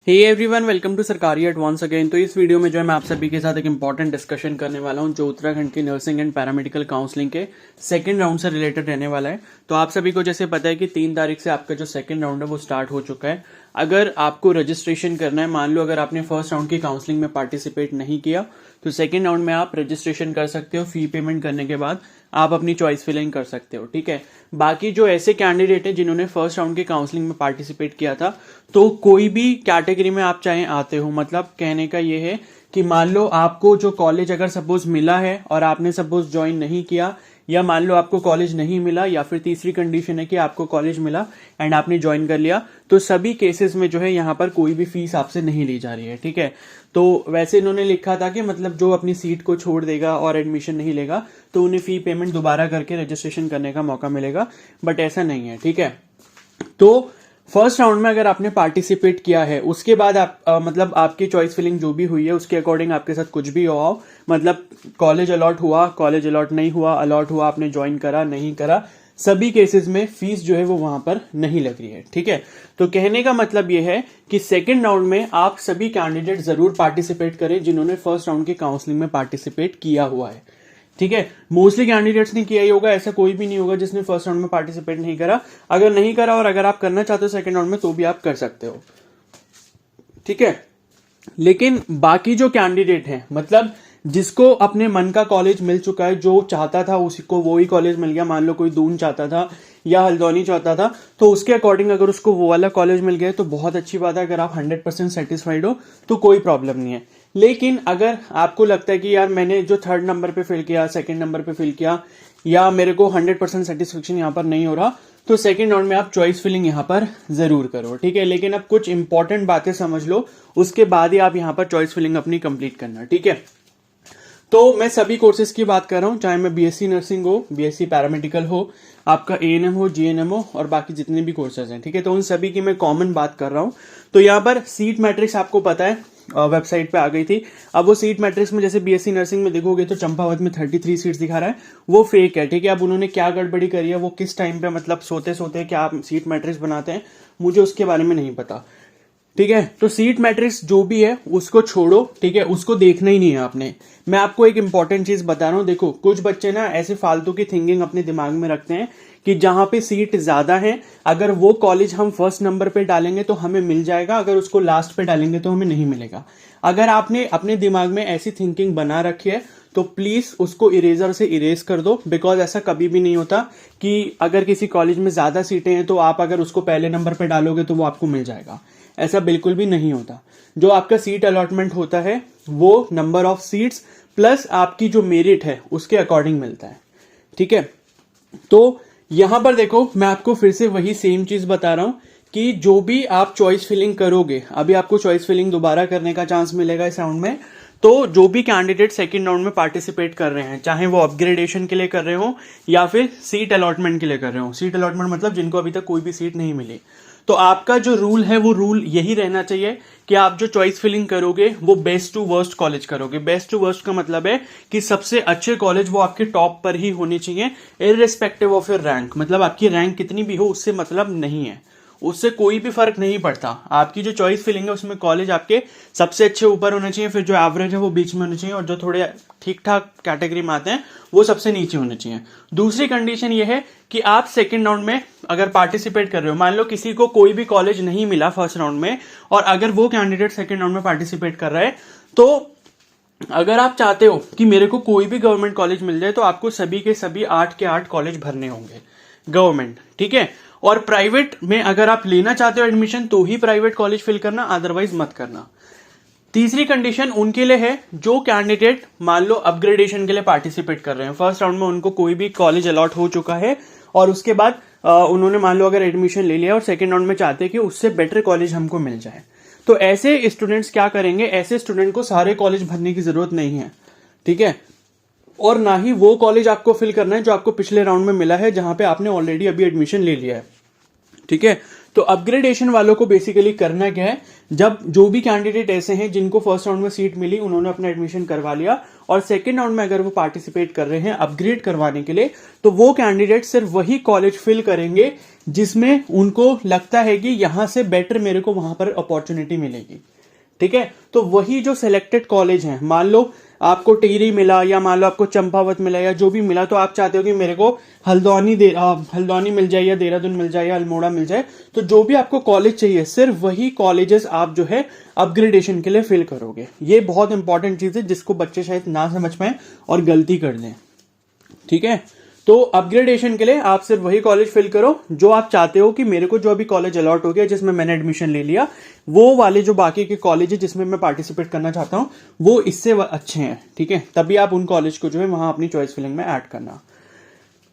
Hey everyone, welcome to सरकारी advance again. तो इस वीडियो में जो है मैं आप सभी के साथ एक इंपॉर्टेंट डिस्कशन करने वाला हूं जो उत्तराखंड की नर्सिंग एंड पैरामेडिकल काउंसलिंग के सेकंड राउंड से रिलेटेड रहने वाला है। तो आप सभी को जैसे पता है कि 3 तारीख से आपका जो सेकंड राउंड है वो स्टार्ट हो चुका है। अगर आपको रजिस्ट्रेशन करना है, मान लो अगर आपने फर्स्ट राउंड की काउंसलिंग में पार्टिसिपेट नहीं किया तो सेकेंड राउंड में आप रजिस्ट्रेशन कर सकते हो। फी पेमेंट करने के बाद आप अपनी चॉइस फिलिंग कर सकते हो, ठीक है। बाकी जो ऐसे कैंडिडेट हैं जिन्होंने फर्स्ट राउंड की काउंसलिंग में पार्टिसिपेट किया था, तो कोई भी कैटेगरी में आप चाहे आते हो, मतलब कहने का ये है कि मान लो आपको जो कॉलेज अगर सपोज मिला है और आपने सपोज ज्वाइन नहीं किया, या मान लो आपको कॉलेज नहीं मिला, या फिर तीसरी कंडीशन है कि आपको कॉलेज मिला एंड आपने ज्वाइन कर लिया, तो सभी केसेस में जो है यहाँ पर कोई भी फीस आपसे नहीं ली जा रही है, ठीक है। तो वैसे इन्होंने लिखा था कि मतलब जो अपनी सीट को छोड़ देगा और एडमिशन नहीं लेगा तो उन्हें फी पेमेंट दोबारा करके रजिस्ट्रेशन करने का मौका मिलेगा, बट ऐसा नहीं है, ठीक है। तो फर्स्ट राउंड में अगर आपने पार्टिसिपेट किया है, उसके बाद आप मतलब आपकी चॉइस फिलिंग जो भी हुई है उसके अकॉर्डिंग आपके साथ कुछ भी हो, मतलब कॉलेज अलॉट हुआ, कॉलेज अलॉट नहीं हुआ, अलॉट हुआ, आपने ज्वाइन करा नहीं करा, सभी केसेस में फीस जो है वो वहां पर नहीं लग रही है, ठीक है। तो कहने का मतलब ये है कि सेकेंड राउंड में आप सभी कैंडिडेट जरूर पार्टिसिपेट करें जिन्होंने फर्स्ट राउंड की काउंसलिंग में पार्टिसिपेट किया हुआ है, ठीक है। मोस्टली कैंडिडेट्स ने किया ही होगा, ऐसा कोई भी नहीं होगा जिसने फर्स्ट राउंड में पार्टिसिपेट नहीं करा। अगर नहीं करा और अगर आप करना चाहते हो सेकंड राउंड में तो भी आप कर सकते हो, ठीक है। लेकिन बाकी जो कैंडिडेट हैं, मतलब जिसको अपने मन का कॉलेज मिल चुका है, जो चाहता था उसी को वो ही कॉलेज मिल गया, मान लो कोई दून चाहता था या हल्द्वानी चाहता था, तो उसके अकॉर्डिंग अगर उसको वो वाला कॉलेज मिल गया तो बहुत अच्छी बात है। अगर आप 100% सेटिस्फाइड हो तो कोई प्रॉब्लम नहीं है। लेकिन अगर आपको लगता है कि यार मैंने जो थर्ड नंबर पे फिल किया, सेकंड नंबर पे फिल किया, या मेरे को 100% सेटिस्फेक्शन यहाँ पर नहीं हो रहा, तो सेकंड राउंड में आप चॉइस फिलिंग यहाँ पर जरूर करो, ठीक है। लेकिन अब कुछ इंपॉर्टेंट बातें समझ लो, उसके बाद ही आप यहाँ पर चॉइस फिलिंग अपनी कंप्लीट करना, ठीक है। तो मैं सभी कोर्सेज की बात कर रहा हूं, चाहे मैं बीएससी नर्सिंग हो, बीएससी पैरामेडिकल हो, आपका एएनएम हो, जीएनएम हो, और बाकी जितने भी कोर्सेज हैं, ठीक है। तो उन सभी की मैं कॉमन बात कर रहा हूं। तो यहाँ पर सीट मैट्रिक्स आपको पता है वेबसाइट पे आ गई थी। अब वो सीट मैट्रिक्स में जैसे बीएससी नर्सिंग में देखोगे तो चंपावत में 33 सीट्स दिखा रहा है, वो फेक है, ठीक है। अब उन्होंने क्या गड़बड़ी करी है, वो किस टाइम पे मतलब सोते सोते क्या सीट मैट्रिक्स बनाते हैं, मुझे उसके बारे में नहीं पता, ठीक है। तो सीट मैट्रिक्स जो भी है उसको छोड़ो, ठीक है, उसको देखना ही नहीं है आपने। मैं आपको एक इंपॉर्टेंट चीज बता रहा हूं, देखो कुछ बच्चे ना ऐसे फालतू की थिंकिंग अपने दिमाग में रखते हैं कि जहां पे सीट ज्यादा है, अगर वो कॉलेज हम फर्स्ट नंबर पे डालेंगे तो हमें मिल जाएगा, अगर उसको लास्ट पे डालेंगे तो हमें नहीं मिलेगा। अगर आपने अपने दिमाग में ऐसी थिंकिंग बना रखी है तो प्लीज उसको इरेजर से इरेज कर दो, बिकॉज ऐसा कभी भी नहीं होता कि अगर किसी कॉलेज में ज्यादा सीटें हैं तो आप अगर उसको पहले नंबर पे डालोगे तो वो आपको मिल जाएगा। ऐसा बिल्कुल भी नहीं होता। जो आपका सीट अलॉटमेंट होता है वो नंबर ऑफ सीट्स प्लस आपकी जो मेरिट है उसके अकॉर्डिंग मिलता है, ठीक है। तो यहां पर देखो, मैं आपको फिर से वही सेम चीज बता रहा हूं कि जो भी आप चॉइस फिलिंग करोगे, अभी आपको चॉइस फिलिंग दोबारा करने का चांस मिलेगा इस राउंड में। तो जो भी कैंडिडेट सेकंड राउंड में पार्टिसिपेट कर रहे हैं, चाहे वो अपग्रेडेशन के लिए कर रहे हो या फिर सीट अलॉटमेंट के लिए कर रहे हो, सीट अलॉटमेंट मतलब जिनको अभी तक कोई भी सीट नहीं मिली, तो आपका जो रूल है वो रूल यही रहना चाहिए कि आप जो चॉइस फिलिंग करोगे वो बेस्ट टू वर्स्ट कॉलेज करोगे। बेस्ट टू वर्स्ट का मतलब है कि सबसे अच्छे कॉलेज वो आपके टॉप पर ही होने चाहिए, इररिस्पेक्टिव ऑफ योर रैंक। मतलब आपकी रैंक कितनी भी हो उससे मतलब नहीं है, उससे कोई भी फर्क नहीं पड़ता। आपकी जो चॉइस फिलिंग है उसमें कॉलेज आपके सबसे अच्छे ऊपर होने चाहिए, फिर जो एवरेज है वो बीच में होने चाहिए, और जो थोड़े ठीक ठाक कैटेगरी में आते हैं वो सबसे नीचे होने चाहिए। दूसरी कंडीशन ये है कि आप सेकंड राउंड में अगर पार्टिसिपेट कर रहे हो, मान लो किसी को कोई भी कॉलेज नहीं मिला फर्स्ट राउंड में, और अगर वो कैंडिडेट सेकंड राउंड में पार्टिसिपेट कर रहा है, तो अगर आप चाहते हो कि मेरे को कोई भी गवर्नमेंट कॉलेज मिल जाए तो आपको सभी के सभी 8 के 8 कॉलेज भरने होंगे गवर्नमेंट, ठीक है। और प्राइवेट में अगर आप लेना चाहते हो एडमिशन तो ही प्राइवेट कॉलेज फिल करना, अदरवाइज मत करना। तीसरी कंडीशन उनके लिए है जो कैंडिडेट मान लो अपग्रेडेशन के लिए पार्टिसिपेट कर रहे हैं, फर्स्ट राउंड में उनको कोई भी कॉलेज अलॉट हो चुका है और उसके बाद उन्होंने मान लो अगर एडमिशन ले लिया और सेकेंड राउंड में चाहते हैं कि उससे बेटर कॉलेज हमको मिल जाए, तो ऐसे स्टूडेंट्स क्या करेंगे, ऐसे स्टूडेंट को सारे कॉलेज भरने की जरूरत नहीं है, ठीक है। और ना ही वो कॉलेज आपको फिल करना है जो आपको पिछले राउंड में मिला है, जहां पे आपने ऑलरेडी अभी एडमिशन ले लिया है, ठीक है। तो अपग्रेडेशन वालों को बेसिकली करना क्या है, जब जो भी कैंडिडेट ऐसे हैं जिनको फर्स्ट राउंड में सीट मिली, उन्होंने अपना एडमिशन करवा लिया और सेकंड राउंड में अगर वो पार्टिसिपेट कर रहे हैं अपग्रेड करवाने के लिए, तो वो कैंडिडेट सिर्फ वही कॉलेज फिल करेंगे जिसमें उनको लगता है कि यहां से बेटर मेरे को वहां पर अपॉर्चुनिटी मिलेगी। ठीक है, तो वही जो सिलेक्टेड कॉलेज है, मान लो आपको टिहरी मिला या मान लो आपको चंपावत मिला या जो भी मिला, तो आप चाहते हो कि मेरे को हल्द्वानी मिल जाए या देहरादून मिल जाए या अल्मोड़ा मिल जाए, तो जो भी आपको कॉलेज चाहिए सिर्फ वही कॉलेजेस आप जो है अपग्रेडेशन के लिए फिल करोगे। ये बहुत इंपॉर्टेंट चीज है जिसको बच्चे शायद ना समझ पाए और गलती कर दें। ठीक है, तो अपग्रेडेशन के लिए आप सिर्फ वही कॉलेज फिल करो जो आप चाहते हो कि मेरे को जो अभी कॉलेज अलॉट हो गया जिसमें मैंने एडमिशन ले लिया, वो वाले जो बाकी के कॉलेज है जिसमें मैं पार्टिसिपेट करना चाहता हूं वो इससे अच्छे हैं। ठीक है, तभी आप उन कॉलेज को जो है वहां अपनी चॉइस फिलिंग में ऐड करना।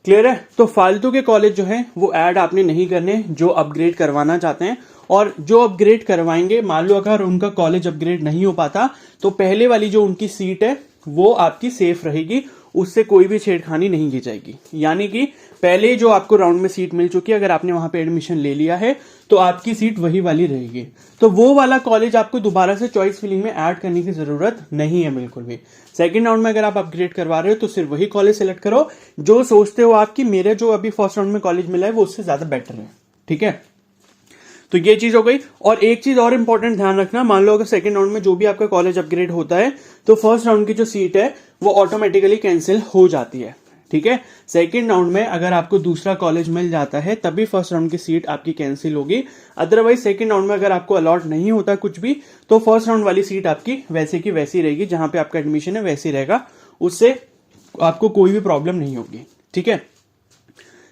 क्लियर है? तो फालतू के कॉलेज जो है वो ऐड आपने नहीं करने जो अपग्रेड करवाना चाहते हैं। और जो अपग्रेड करवाएंगे, मान लो अगर उनका कॉलेज अपग्रेड नहीं हो पाता, तो पहले वाली जो उनकी सीट है वो आपकी सेफ रहेगी, उससे कोई भी छेड़खानी नहीं की जाएगी। यानी कि पहले जो आपको राउंड में सीट मिल चुकी है, अगर आपने वहां पे एडमिशन ले लिया है तो आपकी सीट वही वाली रहेगी। तो वो वाला कॉलेज आपको दोबारा से चॉइस फिलिंग में ऐड करने की जरूरत नहीं है बिल्कुल भी। सेकंड राउंड में अगर आप अपग्रेड करवा रहे हो तो सिर्फ वही कॉलेज सेलेक्ट करो जो सोचते हो आप कि मेरे जो अभी फर्स्ट राउंड में कॉलेज मिला है वो उससे ज्यादा बेटर है। ठीक है, तो ये चीज हो गई। और एक चीज और इंपॉर्टेंट ध्यान रखना, मान लो अगर सेकंड राउंड में जो भी आपका कॉलेज अपग्रेड होता है तो फर्स्ट राउंड की जो सीट है वो ऑटोमेटिकली कैंसिल हो जाती है। ठीक है, सेकंड राउंड में अगर आपको दूसरा कॉलेज मिल जाता है तभी फर्स्ट राउंड की सीट आपकी कैंसिल होगी। अदरवाइज सेकंड राउंड में अगर आपको अलॉट नहीं होता कुछ भी, तो फर्स्ट राउंड वाली सीट आपकी वैसे की वैसी रहेगी, जहां पे आपका एडमिशन है वैसी रहेगा, उससे आपको कोई भी प्रॉब्लम नहीं होगी। ठीक है,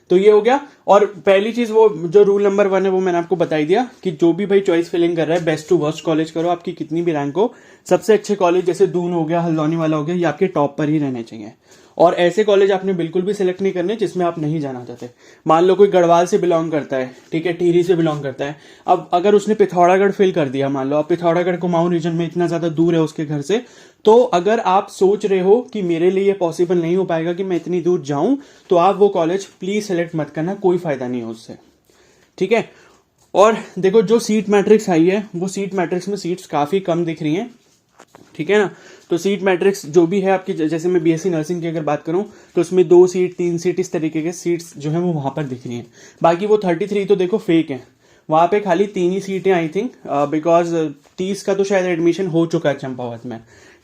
तो ये हो गया। और पहली चीज वो जो रूल नंबर 1 है वो मैंने आपको बताई दिया कि जो भी भाई चॉइस फिलिंग कर रहा है बेस्ट टू वर्स्ट कॉलेज करो, आपकी कितनी भी रैंक हो। सबसे अच्छे कॉलेज जैसे दून हो गया, हल्द्वानी वाला हो गया, ये आपके टॉप पर ही रहने चाहिए। और ऐसे कॉलेज आपने बिल्कुल भी सिलेक्ट नहीं करने जिसमें आप नहीं जाना चाहते। मान लो कोई गढ़वाल से बिलोंग करता है, ठीक है, टिहरी से बिलोंग करता है, अब अगर उसने पिथौरागढ़ फिल कर दिया, मान लो अब पिथौरागढ़ कुमाऊं रीजन में इतना ज्यादा दूर है उसके घर से, तो अगर आप सोच रहे हो कि मेरे लिए पॉसिबल नहीं हो पाएगा कि मैं इतनी दूर जाऊं, तो आप वो कॉलेज प्लीज सेलेक्ट मत करना, कोई फायदा नहीं है उससे। ठीक है, और देखो जो सीट मैट्रिक्स आई है वो सीट मैट्रिक्स में सीट्स काफी कम दिख रही हैं। ठीक है ना, तो सीट मैट्रिक्स जो भी है आपकी, जैसे मैं बीएससी नर्सिंग की अगर बात करूं तो उसमें 2 सीट 3 सीट इस तरीके के सीट्स जो है वो वहां पर दिख रही हैं। बाकी वो 33 तो देखो फेक है, वहां पे खाली 3 ही सीटें आई थिंक, बिकॉज 30 का तो शायद एडमिशन हो चुका है चंपावत में।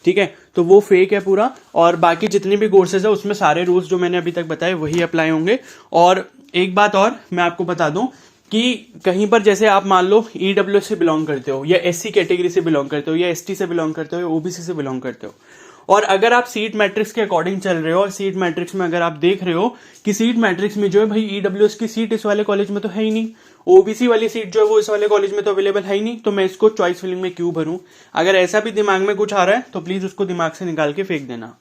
ठीक है, तो वो फेक है पूरा। और बाकी जितने भी कोर्सेज है उसमें सारे रूल्स जो मैंने अभी तक बताए वही अप्लाई होंगे। और एक बात और मैं आपको बता दूं कि कहीं पर जैसे आप मान लो ईडब्ल्यूएस से बिलोंग करते हो या एससी कैटेगरी से बिलोंग करते हो या एसटी से बिलोंग करते हो या ओबीसी से बिलोंग करते हो, और अगर आप सीट मैट्रिक्स के अकॉर्डिंग चल रहे हो और सीट मैट्रिक्स में अगर आप देख रहे हो कि सीट मैट्रिक्स में जो है भाई ईडब्ल्यूएस की सीट इस वाले कॉलेज में तो है ही नहीं, ओबीसी वाली सीट जो है वो इस वाले कॉलेज में तो अवेलेबल है ही नहीं, तो मैं इसको चॉइस फिलिंग में क्यों भरूं। अगर ऐसा भी दिमाग में कुछ आ रहा है तो प्लीज उसको दिमाग से निकाल के फेंक देना।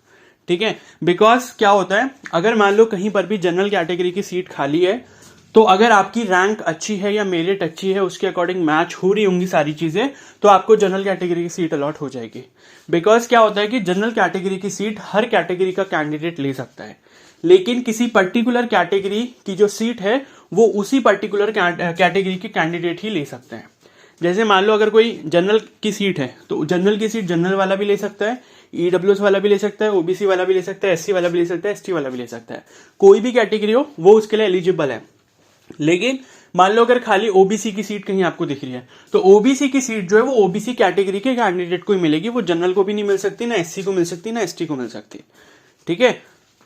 ठीक है, बिकॉज क्या होता है, अगर मान लो कहीं पर भी जनरल कैटेगरी की सीट खाली है, तो अगर आपकी रैंक अच्छी है या मेरिट अच्छी है, उसके अकॉर्डिंग मैच हो रही होंगी सारी चीजें, तो आपको जनरल कैटेगरी की सीट अलॉट हो जाएगी। बिकॉज क्या होता है कि जनरल कैटेगरी की सीट हर कैटेगरी का कैंडिडेट ले सकता है, लेकिन किसी पर्टिकुलर कैटेगरी की जो सीट है वो उसी पर्टिकुलर कैटेगरी के कैंडिडेट ही ले सकते हैं। जैसे मान लो अगर कोई जनरल की सीट है तो जनरल की सीट जनरल वाला भी ले सकता है, ईडब्ल्यूएस वाला भी ले सकता है, ओबीसी वाला भी ले सकता है, एससी वाला भी ले सकता है, एसटी वाला भी ले सकता है, कोई भी कैटेगरी हो वो उसके लिए एलिजिबल है। लेकिन मान लो अगर खाली ओबीसी की सीट कहीं आपको दिख रही है, तो ओबीसी की सीट जो है वो ओबीसी कैटेगरी के कैंडिडेट को ही मिलेगी, वो जनरल को भी नहीं मिल सकती, ना एससी को मिल सकती, ना एसटी को मिल सकती। ठीक है,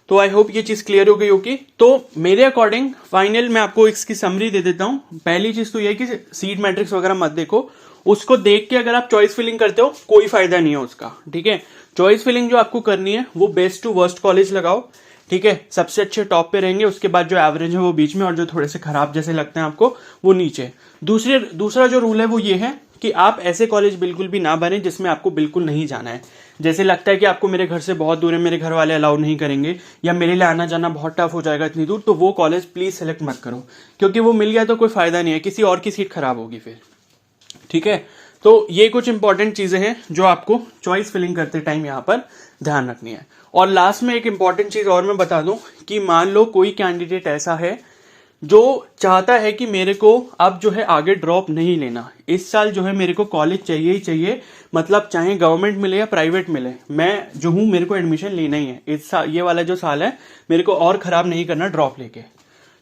तो आई होप ये चीज क्लियर हो गई होगी। तो मेरे अकॉर्डिंग फाइनल मैं आपको इसकी समरी दे देता हूं। पहली चीज तो ये कि सीट मैट्रिक्स वगैरह मत देखो, उसको देख के अगर आप चॉइस फिलिंग करते हो कोई फायदा नहीं है उसका। ठीक है, चॉइस फिलिंग जो आपको करनी है वो बेस्ट टू वर्स्ट कॉलेज लगाओ। ठीक है, सबसे अच्छे टॉप पे रहेंगे, उसके बाद जो एवरेज है वो बीच में, और जो थोड़े से खराब जैसे लगते हैं आपको वो नीचे। दूसरा जो रूल है वो ये है कि आप ऐसे कॉलेज बिल्कुल भी ना बने जिसमें आपको बिल्कुल नहीं जाना है। जैसे लगता है कि आपको मेरे घर से बहुत दूर है, मेरे घर वाले अलाउ नहीं करेंगे, या मेरे लिए आना जाना बहुत टफ हो जाएगा इतनी दूर, तो वो कॉलेज प्लीज सेलेक्ट मत करो, क्योंकि वो मिल गया तो कोई फायदा नहीं है, किसी और की सीट खराब होगी फिर। ठीक है, तो ये कुछ इंपॉर्टेंट चीजें हैं जो आपको चॉइस फिलिंग करते टाइम यहाँ पर ध्यान रखनी है। और लास्ट में एक इंपॉर्टेंट चीज और मैं बता दूं कि मान लो कोई कैंडिडेट ऐसा है जो चाहता है कि मेरे को अब जो है आगे ड्रॉप नहीं लेना, इस साल जो है मेरे को कॉलेज चाहिए ही चाहिए, मतलब चाहे गवर्नमेंट मिले या प्राइवेट मिले, मैं जो हूं मेरे को एडमिशन लेना ही है इस साल, ये वाला जो साल है मेरे को और खराब नहीं करना ड्रॉप लेके।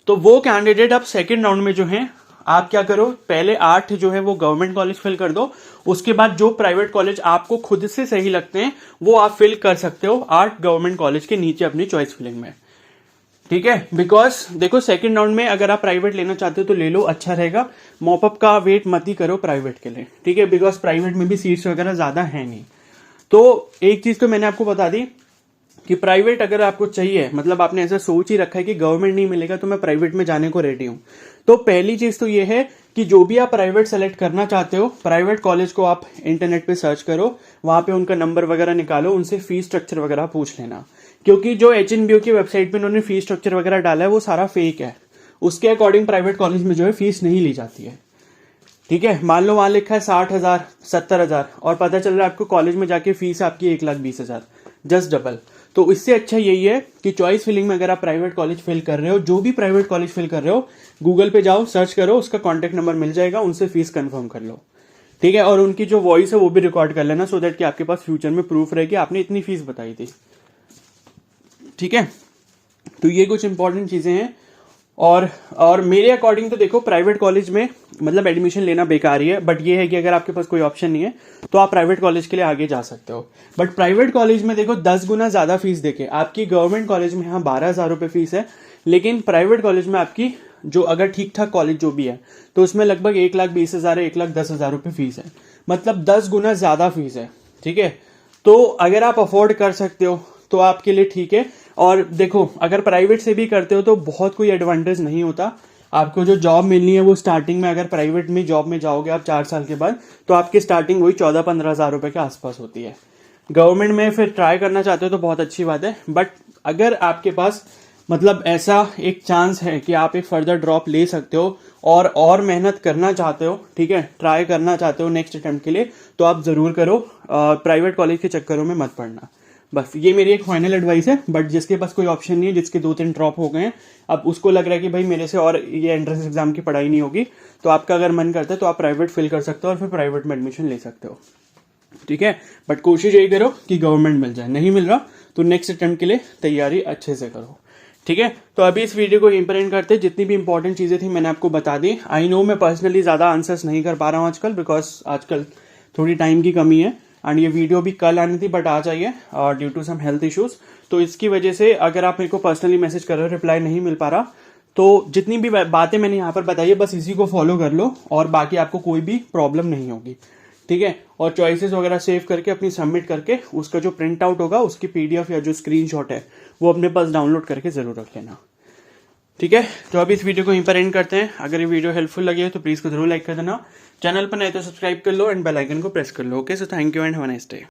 तो वो कैंडिडेट अब सेकेंड राउंड में जो है आप क्या करो, पहले 8 जो है वो गवर्नमेंट कॉलेज फिल कर दो, उसके बाद जो प्राइवेट कॉलेज आपको खुद से सही लगते हैं वो आप फिल कर सकते हो 8 गवर्नमेंट कॉलेज के नीचे अपनी चॉइस फिलिंग में। ठीक है, बिकॉज देखो सेकंड राउंड में अगर आप प्राइवेट लेना चाहते हो तो ले लो, अच्छा रहेगा। मॉपअप का वेट मत ही करो प्राइवेट के लिए, ठीक है, बिकॉज प्राइवेट में भी सीट्स वगैरह ज्यादा है नहीं। तो एक चीज तो मैंने आपको बता दी कि प्राइवेट अगर आपको चाहिए, मतलब आपने ऐसा सोच ही रखा है कि गवर्नमेंट नहीं मिलेगा तो मैं प्राइवेट में जाने को रेडी हूं, तो पहली चीज तो ये है कि जो भी आप प्राइवेट सेलेक्ट करना चाहते हो, प्राइवेट कॉलेज को आप इंटरनेट पे सर्च करो, वहां पे उनका नंबर वगैरह निकालो, उनसे फीस स्ट्रक्चर वगैरह पूछ लेना, क्योंकि जो HNBU की वेबसाइट पे उन्होंने फीस स्ट्रक्चर वगैरह डाला है वो सारा फेक है, उसके अकॉर्डिंग प्राइवेट कॉलेज में जो है फीस नहीं ली जाती है। ठीक है, मान लो वहां लिखा है 60,000 70,000 और पता चल रहा है आपको कॉलेज में जाके फीस आपकी 1,20,000, जस्ट डबल। तो इससे अच्छा यही है कि चॉइस फिलिंग में अगर आप प्राइवेट कॉलेज फिल कर रहे हो, जो भी प्राइवेट कॉलेज फिल कर रहे हो, गूगल पे जाओ, सर्च करो, उसका कॉन्टेक्ट नंबर मिल जाएगा, उनसे फीस कंफर्म कर लो। ठीक है, और उनकी जो वॉइस है वो भी रिकॉर्ड कर लेना, सो दैट कि आपके पास फ्यूचर में प्रूफ रहे कि आपने इतनी फीस बताई थी। ठीक है, तो ये कुछ इंपॉर्टेंट चीजें हैं। और मेरे अकॉर्डिंग तो देखो प्राइवेट कॉलेज में मतलब एडमिशन लेना बेकार ही है, बट ये है कि अगर आपके पास कोई ऑप्शन नहीं है तो आप प्राइवेट कॉलेज के लिए आगे जा सकते हो। बट प्राइवेट कॉलेज में देखो 10 गुना ज्यादा फीस देके आपकी गवर्नमेंट कॉलेज में यहाँ 12,000 रुपये फीस है, लेकिन प्राइवेट कॉलेज में आपकी जो अगर ठीक ठाक कॉलेज जो भी है तो उसमें लगभग 1,20,000 1,10,000 रुपये फीस है, मतलब 10 गुना ज्यादा फीस है। ठीक है, तो अगर आप अफोर्ड कर सकते हो तो आपके लिए ठीक है। और देखो अगर प्राइवेट से भी करते हो तो बहुत कोई एडवांटेज नहीं होता, आपको जो जॉब मिलनी है वो स्टार्टिंग में, अगर प्राइवेट में जॉब में जाओगे आप 4 साल के बाद, तो आपकी स्टार्टिंग वही 14-15 हजार रुपए के आसपास होती है। गवर्नमेंट में फिर ट्राई करना चाहते हो तो बहुत अच्छी बात है, बट अगर आपके पास मतलब ऐसा एक चांस है कि आप एक फर्दर ड्रॉप ले सकते हो और मेहनत करना चाहते हो, ठीक है, ट्राई करना चाहते हो नेक्स्ट अटेम्प्ट के लिए, तो आप जरूर करो, प्राइवेट कॉलेज के चक्करों में मत पड़ना। बस ये मेरी एक फाइनल एडवाइस है। बट जिसके पास कोई ऑप्शन नहीं है, जिसके 2-3 ड्रॉप हो गए हैं, अब उसको लग रहा है कि भाई मेरे से और ये एंट्रेंस एग्जाम की पढ़ाई नहीं होगी, तो आपका अगर मन करता है तो आप प्राइवेट फिल कर सकते हो और फिर प्राइवेट में एडमिशन ले सकते हो। ठीक है, बट कोशिश यही करो कि गवर्नमेंट मिल जाए, नहीं मिल रहा तो नेक्स्ट अटेम्प्ट के लिए तैयारी अच्छे से करो। ठीक है, तो अभी इस वीडियो को यहीं पर एंड करते हैं। जितनी भी इंपॉर्टेंट चीजें थी मैंने आपको बता दी। आई नो मैं पर्सनली ज्यादा आंसर्स नहीं कर पा रहा हूँ आजकल, बिकॉज आजकल थोड़ी टाइम की कमी है, एंड ये वीडियो भी कल आनी थी बट आ जाइए due to some health issues. तो इसकी वजह से अगर आप मेरे को पर्सनली मैसेज कर रहे हो, रिप्लाई नहीं मिल पा रहा, तो जितनी भी बातें मैंने यहाँ पर बताई है बस इसी को फॉलो कर लो और बाकी आपको कोई भी प्रॉब्लम नहीं होगी। ठीक है, और चॉइसेस वगैरह सेव करके अपनी सबमिट करके उसका जो प्रिंट आउट होगा उसकी PDF या जो स्क्रीनशॉट है वो अपने पास डाउनलोड करके जरूर रख लेना। ठीक है, तो अभी इस वीडियो को यहीं पर एंड करते हैं। अगर ये वीडियो हेल्पफुल लगी है तो प्लीज को जरूर लाइक कर देना, चैनल पर नए तो सब्सक्राइब कर लो एंड बेल आइकन को प्रेस कर लो। Okay, so thank you and have a nice day.